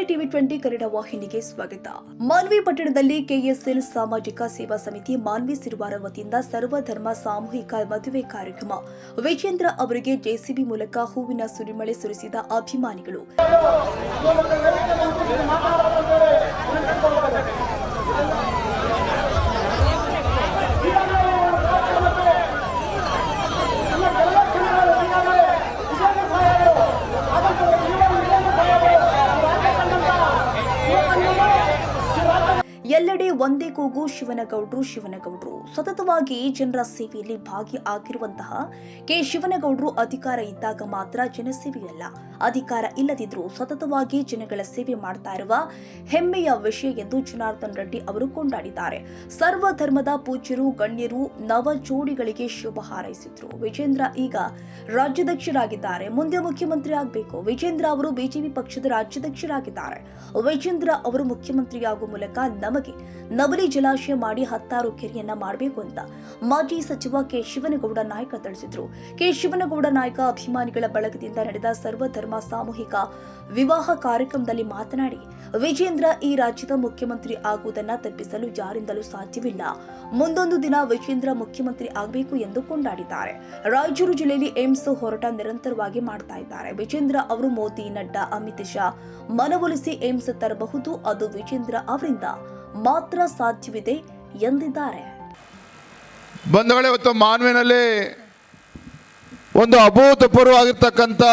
TV 20 Kannada ವಾಹಿನಿಗೆ ಸ್ವಾಗತ. ಮಾನ್ವಿ ಪಟ್ಟಣದಲ್ಲಿ ಕೆಎಸ್ಎಲ್ ಸಾಮಾಜಿಕ ಸೇವಾ ಸಮಿತಿ ಮಾನ್ವಿ ಸಿರುವಾರ ವತಿಯಿಂದ ಸರ್ವಧರ್ಮ ಸಾಮೂಹಿಕ ಮದುವೆ ಕಾರ್ಯಕ್ರಮ. ವಿಜೇಂದ್ರ ಅವರಿಗೆ ಜೆಸಿಬಿ ಮೂಲಕ ಹೂವಿನ ಸುರಿಮಳೆ ಸುರಿಸಿದ ಅಭಿಮಾನಿಗಳು. ಎಲ್ಲೆಡೆ ಒಂದೇ ಕೂಗು ಶಿವನಗೌಡ್ರು. ಸತತವಾಗಿ ಜನರ ಸೇವೆಯಲ್ಲಿ ಭಾಗಿ ಆಗಿರುವಂತಹ ಕೆ ಶಿವನಗೌಡ್ರು ಅಧಿಕಾರ ಇದ್ದಾಗ ಮಾತ್ರ ಜನಸೇವೆಯಲ್ಲ, ಅಧಿಕಾರ ಇಲ್ಲದಿದ್ರೂ ಸತತವಾಗಿ ಜನಗಳ ಸೇವೆ ಮಾಡ್ತಾ ಇರುವ ಹೆಮ್ಮೆಯ ವಿಷಯ ಎಂದು ಜನಾರ್ದನ್ ರೆಡ್ಡಿ ಅವರು ಕೊಂಡಾಡಿದ್ದಾರೆ. ಸರ್ವ ಧರ್ಮದ ಪೂಜ್ಯರು ಗಣ್ಯರು ನವ ಜೋಡಿಗಳಿಗೆ ಶುಭ ಹಾರೈಸಿದ್ರು. ವಿಜೇಂದ್ರ ಈಗ ರಾಜ್ಯಾಧ್ಯಕ್ಷರಾಗಿದ್ದಾರೆ, ಮುಂದೆ ಮುಖ್ಯಮಂತ್ರಿ ಆಗಬೇಕು. ವಿಜೇಂದ್ರ ಅವರು ಬಿಜೆಪಿ ಪಕ್ಷದ ರಾಜ್ಯಾಧ್ಯಕ್ಷರಾಗಿದ್ದಾರೆ. ವಿಜೇಂದ್ರ ಅವರು ಮುಖ್ಯಮಂತ್ರಿಯಾಗುವ ಮೂಲಕ ನಮಗೆ ನವಲಿ ಜಲಾಶಯ ಮಾಡಿ 10 ಕೆರೆಯನ್ನ ಮಾಡಬೇಕು ಅಂತ ಮಾಜಿ ಸಚಿವ ಕೆ ಶಿವನಗೌಡ ನಾಯ್ಕ ತಿಳಿಸಿದ್ರು. ಕೆ ಶಿವನಗೌಡ ನಾಯ್ಕ ಅಭಿಮಾನಿಗಳ ಬಳಗದಿಂದ ನಡೆದ ಸರ್ವಧರ್ಮ ಸಾಮೂಹಿಕ ವಿವಾಹ ಕಾರ್ಯಕ್ರಮದಲ್ಲಿ ಮಾತನಾಡಿ, ವಿಜೇಂದ್ರ ಈ ರಾಜ್ಯದ ಮುಖ್ಯಮಂತ್ರಿ ಆಗುವುದನ್ನ ತಪ್ಪಿಸಲು ಯಾರಿಂದಲೂ ಸಾಧ್ಯವಿಲ್ಲ. ಮುಂದೊಂದು ದಿನ ವಿಜೇಂದ್ರ ಮುಖ್ಯಮಂತ್ರಿ ಆಗಬೇಕು ಎಂದು ಕೊಂಡಾಡಿದ್ದಾರೆ. ರಾಯಚೂರು ಜಿಲ್ಲೆಯಲ್ಲಿ ಏಮ್ಸ್ ಹೋರಾಟ ನಿರಂತರವಾಗಿ ಮಾಡ್ತಾ ಇದ್ದಾರೆ. ವಿಜೇಂದ್ರ ಅವರು ಮೋದಿ, ನಡ್ಡಾ, ಅಮಿತ್ ಶಾ ಮನವೊಲಿಸಿ ಏಮ್ಸ್ ತರಬಹುದು, ಅದು ವಿಜೇಂದ್ರ ಅವರಿಂದ ಮಾತ್ರ ಸಾಧ್ಯವಿದೆ ಎಂದಿದ್ದಾರೆ. ಬಂಧುಗಳೇ, ಇವತ್ತು ಮಾನ್ವಿನಲ್ಲಿ ಒಂದು ಅಭೂತಪೂರ್ವವಾಗಿರ್ತಕ್ಕಂಥ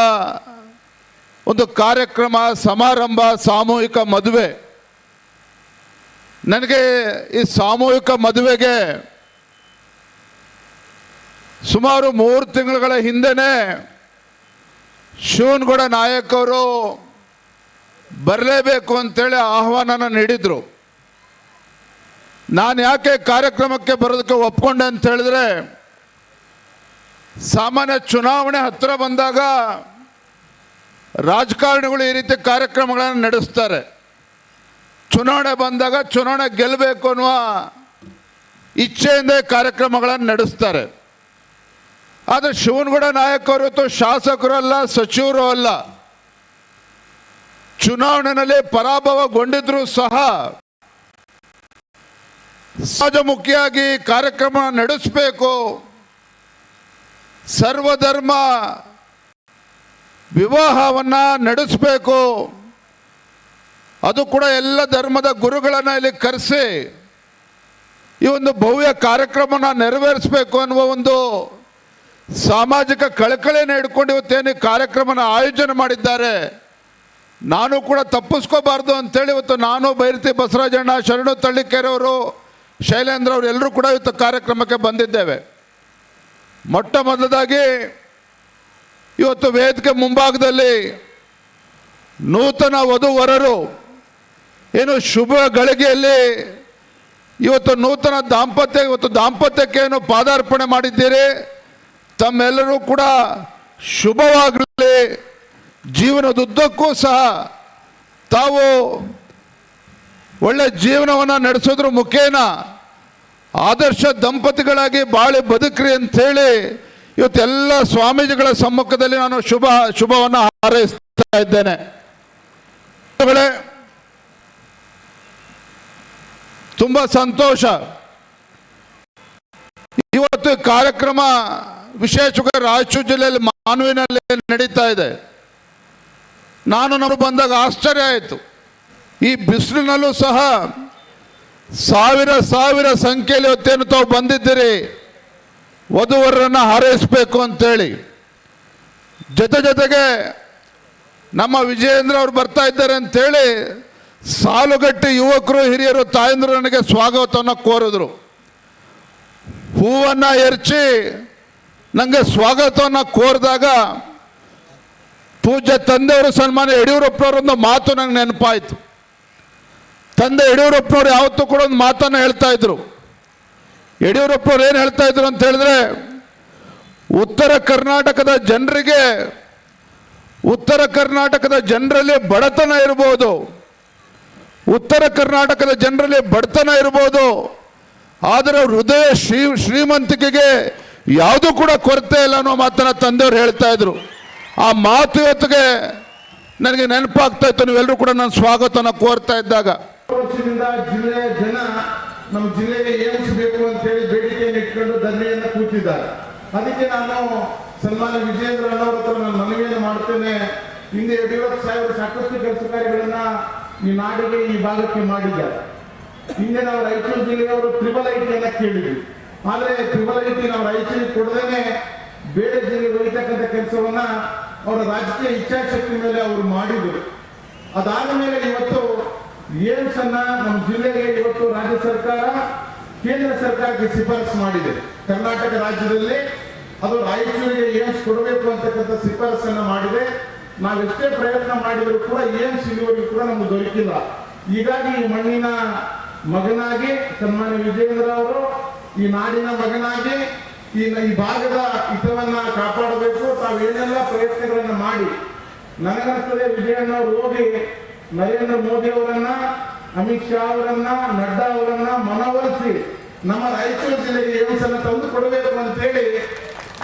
ಒಂದು ಕಾರ್ಯಕ್ರಮ, ಸಮಾರಂಭ, ಸಾಮೂಹಿಕ ಮದುವೆ. ನನಗೆ ಈ ಸಾಮೂಹಿಕ ಮದುವೆಗೆ ಸುಮಾರು 3 ತಿಂಗಳ ಹಿಂದೆನೇ ಶಿವನಗೌಡ ನಾಯಕ್ ಅವರು ಬರಲೇಬೇಕು ಅಂತೇಳಿ ಆಹ್ವಾನ ನೀಡಿದರು. ನಾನು ಯಾಕೆ ಕಾರ್ಯಕ್ರಮಕ್ಕೆ ಬರೋದಕ್ಕೆ ಒಪ್ಕೊಂಡೆ ಅಂತ ಹೇಳಿದ್ರೆ, ಸಾಮಾನ್ಯ ಚುನಾವಣೆ ಹತ್ತಿರ ಬಂದಾಗ ರಾಜಕಾರಣಿಗಳು ಈ ರೀತಿ ಕಾರ್ಯಕ್ರಮಗಳನ್ನು ನಡೆಸ್ತಾರೆ. ಚುನಾವಣೆ ಬಂದಾಗ ಚುನಾವಣೆ ಗೆಲ್ಲಬೇಕು ಅನ್ನುವ ಇಚ್ಛೆಯಿಂದ ಕಾರ್ಯಕ್ರಮಗಳನ್ನು ನಡೆಸ್ತಾರೆ. ಆದರೆ ಶಿವನಗೌಡ ನಾಯಕ್ ಅವರು ಇವತ್ತು ಶಾಸಕರು ಅಲ್ಲ, ಸಚಿವರು ಅಲ್ಲ, ಚುನಾವಣೆಯಲ್ಲಿ ಪರಾಭವಗೊಂಡಿದ್ರು ಸಹ ಸಮಾಜಮುಖಿಯಾಗಿ ಕಾರ್ಯಕ್ರಮ ನಡೆಸಬೇಕು, ಸರ್ವಧರ್ಮ ವಿವಾಹವನ್ನು ನಡೆಸಬೇಕು, ಅದು ಕೂಡ ಎಲ್ಲ ಧರ್ಮದ ಗುರುಗಳನ್ನು ಇಲ್ಲಿ ಕರೆಸಿ ಈ ಒಂದು ಭವ್ಯ ಕಾರ್ಯಕ್ರಮನ ನೆರವೇರಿಸಬೇಕು ಅನ್ನುವ ಒಂದು ಸಾಮಾಜಿಕ ಕಳಕಳಿಯನ್ನು ಇಟ್ಕೊಂಡು ಇವತ್ತೇನು ಕಾರ್ಯಕ್ರಮನ ಆಯೋಜನೆ ಮಾಡಿದ್ದಾರೆ. ನಾನು ಕೂಡ ತಪ್ಪಿಸ್ಕೋಬಾರ್ದು ಅಂತೇಳಿ ಇವತ್ತು ನಾನು, ಬೈರತಿ ಬಸವರಾಜಣ್ಣ, ಶರಣು ತಳ್ಳಿಕೆರೆ ಅವರು, ಶೈಲೇಂದ್ರ ಅವರು ಎಲ್ಲರೂ ಕೂಡ ಇವತ್ತು ಕಾರ್ಯಕ್ರಮಕ್ಕೆ ಬಂದಿದ್ದೇವೆ. ಮೊಟ್ಟ ಮೊದಲದಾಗಿ ಇವತ್ತು ವೇದಿಕೆ ಮುಂಭಾಗದಲ್ಲಿ ನೂತನ ವಧುವರರು ಏನು ಶುಭ ಗಳಿಗೆಯಲ್ಲಿ ಇವತ್ತು ನೂತನ ದಾಂಪತ್ಯಕ್ಕೆ ಏನು ಪಾದಾರ್ಪಣೆ ಮಾಡಿದ್ದೀರಿ, ತಮ್ಮೆಲ್ಲರೂ ಕೂಡ ಶುಭವಾಗಲಿ. ಜೀವನದುದ್ದಕ್ಕೂ ಸಹ ತಾವು ಒಳ್ಳೆ ಜೀವನವನ್ನು ನಡೆಸೋದ್ರ ಮುಖೇನ ಆದರ್ಶ ದಂಪತಿಗಳಾಗಿ ಬಾಳಿ ಬದುಕ್ರಿ ಅಂಥೇಳಿ ಇವತ್ತೆಲ್ಲ ಸ್ವಾಮೀಜಿಗಳ ಸಮ್ಮುಖದಲ್ಲಿ ನಾನು ಶುಭವನ್ನು ಹಾರೈಸ್ತಾ ಇದ್ದೇನೆ. ತುಂಬ ಸಂತೋಷ. ಇವತ್ತು ಕಾರ್ಯಕ್ರಮ ವಿಶೇಷವಾಗಿ ರಾಯಚೂರು ಜಿಲ್ಲೆಯಲ್ಲಿ ಮಾನ್ವಿನಲ್ಲಿ ನಡೀತಾ ಇದೆ. ನಾವು ಬಂದಾಗ ಆಶ್ಚರ್ಯ ಆಯಿತು. ಈ ಬಿಸಿಲಿನಲ್ಲೂ ಸಹ ಸಾವಿರ ಸಂಖ್ಯೆಯಲ್ಲಿ ಇವತ್ತೇನು ತಾವು ಬಂದಿದ್ದೀರಿ ವಧುವರರನ್ನು ಹಾರೈಸಬೇಕು ಅಂತೇಳಿ. ಜೊತೆಗೆ ನಮ್ಮ ವಿಜಯೇಂದ್ರ ಅವರು ಬರ್ತಾ ಇದ್ದಾರೆ ಅಂಥೇಳಿ ಸಾಲುಗಟ್ಟಿ ಯುವಕರು, ಹಿರಿಯರು, ತಾಯಂದರು ನನಗೆ ಸ್ವಾಗತವನ್ನು ಕೋರಿದ್ರು. ಹೂವನ್ನು ಎರಚಿ ನನಗೆ ಸ್ವಾಗತವನ್ನು ಕೋರಿದಾಗ ಪೂಜ್ಯ ತಂದೆಯವರು ಸನ್ಮಾನ್ಯ ಯಡಿಯೂರಪ್ಪನವರೊಂದು ಮಾತು ನನಗೆ ನೆನಪಾಯಿತು. ತಂದೆ ಯಡಿಯೂರಪ್ಪನವರು ಯಾವತ್ತೂ ಕೂಡ ಒಂದು ಮಾತನ್ನು ಹೇಳ್ತಾ ಇದ್ರು. ಯಡಿಯೂರಪ್ಪನವ್ರು ಏನು ಹೇಳ್ತಾ ಇದ್ರು ಅಂತ ಹೇಳಿದ್ರೆ, ಉತ್ತರ ಕರ್ನಾಟಕದ ಜನರಲ್ಲಿ ಬಡತನ ಇರ್ಬೋದು, ಉತ್ತರ ಕರ್ನಾಟಕದ ಜನರಲ್ಲಿ ಬಡತನ ಇರ್ಬೋದು, ಆದರೆ ಹೃದಯ ಶ್ರೀಮಂತಿಕೆಗೆ ಯಾವುದೂ ಕೂಡ ಕೊರತೆ ಇಲ್ಲ ಅನ್ನೋ ಮಾತನ್ನು ತಂದೆಯವರು ಹೇಳ್ತಾ ಇದ್ರು. ಆ ಮಾತು ಇವತ್ತಿಗೆ ನನಗೆ ನೆನಪಾಗ್ತಾ ಇತ್ತು, ನೀವೆಲ್ಲರೂ ಕೂಡ ನಾನು ಸ್ವಾಗತನ ಕೋರ್ತಾ ಇದ್ದಾಗ. ವರ್ಷದಿಂದ ಜಿಲ್ಲೆಯ ಜನ ನಮ್ಮ ಜಿಲ್ಲೆಗೆ ಏಮ್ಸ್ ಬೇಕು ಅಂತ ಹೇಳಿ ಬೇಡಿಕೆಯನ್ನು ಇಟ್ಕೊಂಡು ಧರಣಿಯನ್ನು ಕೂತಿದ್ದಾರೆ. ಅದಕ್ಕೆ ನಾನು ಸನ್ಮಾನ್ಯ ವಿಜಯೇಂದ್ರ ಅಣ್ಣವ್ರ ಹತ್ರ ನಾನು ಮನವಿಯನ್ನು ಮಾಡ್ತೇನೆ. ಹಿಂದೆ ಯಡಿಯೂರಪ್ಪ ಸಾಹೇಬರು ಸಾಕಷ್ಟು ಕೆಲಸ ಕಾರ್ಯಗಳನ್ನ ಈ ನಾಡಿಗೆ, ಈ ಭಾಗಕ್ಕೆ ಮಾಡಿದ್ದಾರೆ. ಹಿಂದೆ ನಾವು ರಾಯಚೂರು ಜಿಲ್ಲೆಯವರು ಟ್ರಿಬಲ್ ಐಟಿಯನ್ನ ಕೇಳಿದ್ವಿ. ಆದ್ರೆ ಟ್ರಿಬಲ್ ಐಟಿ ನಾವು ರಾಯಚೂರಿಗೆ ಕೊಡದೇನೆ ಬೇರೆ ಜಿಲ್ಲೆಗೆ ಒಯ್ತಕ್ಕಂಥ ಕೆಲಸವನ್ನ ಅವರ ರಾಜಕೀಯ ಇಚ್ಛಾಶಕ್ತಿ ಮೇಲೆ ಅವರು ಮಾಡಿದ್ರು. ಅದಾದ ಮೇಲೆ ಇವತ್ತು ಏಮ್ಸ್ ಅನ್ನ ನಮ್ಮ ಜಿಲ್ಲೆಗೆ ಇವತ್ತು ರಾಜ್ಯ ಸರ್ಕಾರ ಕೇಂದ್ರ ಸರ್ಕಾರಕ್ಕೆ ಶಿಫಾರಸು ಮಾಡಿದೆ. ಕರ್ನಾಟಕ ರಾಜ್ಯದಲ್ಲಿ ಅದು ರಾಯಚೂರಿಗೆ ಏಮ್ಸ್ ಕೊಡಬೇಕು ಅಂತಕ್ಕಂಥ ಶಿಫಾರಸನ್ನ ಮಾಡಿದೆ. ನಾವೆಷ್ಟೇ ಪ್ರಯತ್ನ ಮಾಡಿದ್ರು ಕೂಡ ಏಮ್ಸ್ ಇಲ್ಲಿವರೆಗೂ ಕೂಡ ನಮ್ಗೆ ದೊರಕಿಲ್ಲ. ಹೀಗಾಗಿ ಈ ಮಣ್ಣಿನ ಮಗನಾಗಿ ಸನ್ಮಾನ್ಯ ವಿಜಯೇಂದ್ರ ಅವರು, ಈ ನಾಡಿನ ಮಗನಾಗಿ ಈ ಭಾಗದ ಹಿತವನ್ನ ಕಾಪಾಡಬೇಕು. ತಾವೇನೆಲ್ಲ ಪ್ರಯತ್ನಗಳನ್ನ ಮಾಡಿ, ನನಗನ್ನಿಸ್ತದೆ ವಿಜಯಣ್ಣ ಅವರು ಹೋಗಿ ನರೇಂದ್ರ ಮೋದಿ ಅವರನ್ನ, ಅಮಿತ್ ಶಾ ಅವರನ್ನ, ನಡ್ಡಾ ಅವರನ್ನ ಮನವೊಲಿಸಿ ನಮ್ಮ ರಾಯಚೂರು ಜಿಲ್ಲೆಗೆ ಏಮ್ಸ್ ಅನ್ನ ತಂದು ಕೊಡಬೇಕು ಅಂತೇಳಿ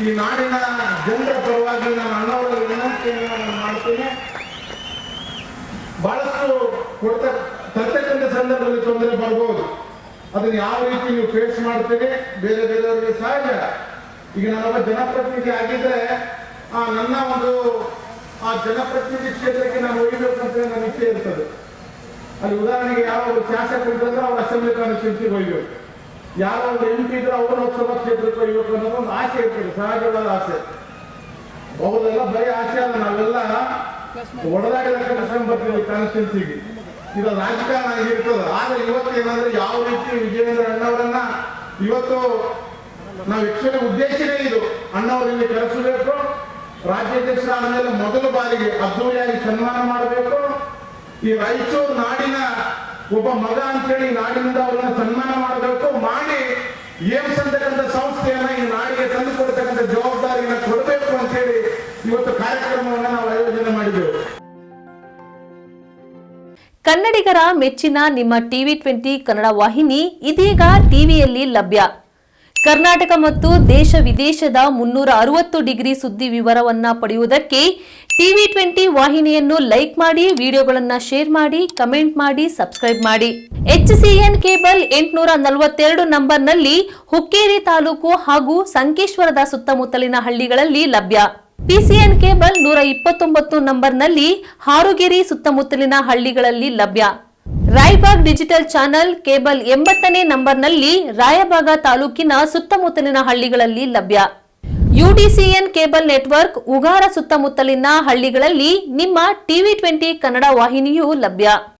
ಈ ನಾಡಿನ ಜನರ ಪರವಾಗಿ ನಾನು ಅಣ್ಣವರ ವಿನಂತಿಯನ್ನು ಮಾಡ್ತೇನೆ. ಬಹಳಷ್ಟು ತರ್ತಕ್ಕಂಥ ಸಂದರ್ಭದಲ್ಲಿ ತೊಂದರೆ ಬರ್ಬೋದು. ಅದನ್ನ ಯಾವ ರೀತಿ ನೀವು ಫೇಸ್ ಮಾಡ್ತೀರಿ ಬೇರೆ ಬೇರೆಯವರಿಗೆ ಸಹಜ. ಈಗ ನಾನೊಬ್ಬ ಜನಪ್ರತಿನಿಧಿ ಆಗಿದ್ರೆ ನನ್ನ ಒಂದು ಆ ಜನಪ್ರತಿನಿಧಿ ಕ್ಷೇತ್ರಕ್ಕೆ ನಾನು ಒಯ್ಯಬೇಕು ಅಂತ ನನ್ನ ಇಚ್ಛೆ ಇರ್ತದೆ. ಅಲ್ಲಿ ಉದಾಹರಣೆಗೆ ಯಾವ ಒಂದು ಶಾಸಕರು ಇದ್ದಂದ್ರೆ ಅವ್ರ ಅಸೆಂಬ್ಲಿ ಕಾನ್ಸ್ಟಿಟ್ಯೂನ್ಸಿಗೆ ಒಯ್ಯಬೇಕು, ಯಾವ ಒಂದು MP ಇದ್ರೆ ಅವರು ಲೋಕಸಭಾ ಕ್ಷೇತ್ರಕ್ಕೆ ಒಯ್ಯಬೇಕು ಅನ್ನೋದು ಒಂದು ಆಸೆ ಇರ್ತದೆ, ಸಹಜವಾದ ಆಸೆ. ಹೌದೆಲ್ಲ ಬರೀ ಆಸೆ ಅಲ್ಲ, ನಾವೆಲ್ಲ ಒಡೆದಾಡಿದ ಕೆಲಸ ಬರ್ತೀವಿ ಕಾನ್ಸ್ಟಿಟ್ಯೂನ್ಸಿಗೆ. ಇದು ರಾಜಕಾರಣ ಆಗಿರ್ತದೆ. ಆದ್ರೆ ಇವತ್ತು ಏನಂದ್ರೆ ಯಾವ ರೀತಿ ವಿಜಯೇಂದ್ರ ಅಣ್ಣವರನ್ನ ಇವತ್ತು ನಾವು ಆಕ್ಚುಲಿ ಉದ್ದೇಶನೇ ಇದು, ಅಣ್ಣವರಲ್ಲಿ ಕರೆಸಬೇಕು. ರಾಜ್ಯಾಧ್ಯಕ್ಷರಾದ ಮೇಲೆ ಮೊದಲ ಬಾರಿಗೆ ಅದ್ದೂರಿಯಾಗಿ ಸನ್ಮಾನ ಮಾಡಬೇಕು. ಈ ರಾಯಚೂರು ನಾಡಿನ ಒಬ್ಬ ಮಗ ಅಂತೇಳಿ ನಾಡಿನಿಂದ ಅವರನ್ನ ಸನ್ಮಾನ ಮಾಡಬೇಕು. ಮಾಡಿ ಏಮ್ಸ್ ಅಂತಕ್ಕಂಥ ಸಂಸ್ಥೆಯನ್ನ ಈ ನಾಡಿಗೆ ತಂದು ಕೊಡ್ತಕ್ಕಂಥ ಜವಾಬ್ದಾರಿಯನ್ನ ಕೊಡಬೇಕು ಅಂತೇಳಿ ಇವತ್ತು ಕಾರ್ಯಕ್ರಮವನ್ನ ನಾವು ಆಯೋಜನೆ ಮಾಡಿದ್ದೇವೆ. ಕನ್ನಡಿಗರ ಮೆಚ್ಚಿನ ನಿಮ್ಮ TV20 ಕನ್ನಡ ವಾಹಿನಿ ಇದೀಗ ಟಿವಿಯಲ್ಲಿ ಲಭ್ಯ. ಕರ್ನಾಟಕ ಮತ್ತು ದೇಶ ವಿದೇಶದ 360 ಡಿಗ್ರಿ ಸುದ್ದಿ ವಿವರವನ್ನ ಪಡೆಯುವುದಕ್ಕೆ TV20 ವಾಹಿನಿಯನ್ನು ಲೈಕ್ ಮಾಡಿ, ವಿಡಿಯೋಗಳನ್ನು ಶೇರ್ ಮಾಡಿ, ಕಮೆಂಟ್ ಮಾಡಿ, ಸಬ್ಸ್ಕ್ರೈಬ್ ಮಾಡಿ. HCN ಕೇಬಲ್ 842 ನಂಬರ್ನಲ್ಲಿ ಹುಕ್ಕೇರಿ ತಾಲೂಕು ಹಾಗೂ ಸಂಕೇಶ್ವರದ ಸುತ್ತಮುತ್ತಲಿನ ಹಳ್ಳಿಗಳಲ್ಲಿ ಲಭ್ಯ. PCN ಕೇಬಲ್ 129 ನಂಬರ್ನಲ್ಲಿ ಹಾರುಗೆರೆ ಸುತ್ತಮುತ್ತಲಿನ ಹಳ್ಳಿಗಳಲ್ಲಿ ಲಭ್ಯ. ರಾಯಬಾಗ್ ಡಿಜಿಟಲ್ ಚಾನೆಲ್ ಕೇಬಲ್ 80ನೇ ನಂಬರ್ನಲ್ಲಿ ರಾಯಬಾಗ ತಾಲೂಕಿನ ಸುತ್ತಮುತ್ತಲಿನ ಹಳ್ಳಿಗಳಲ್ಲಿ ಲಭ್ಯ. UDCN ಕೇಬಲ್ ನೆಟ್ವರ್ಕ್ ಉಗಾರ ಸುತ್ತಮುತ್ತಲಿನ ಹಳ್ಳಿಗಳಲ್ಲಿ ನಿಮ್ಮ TV20 ಕನ್ನಡ ವಾಹಿನಿಯೂ ಲಭ್ಯ.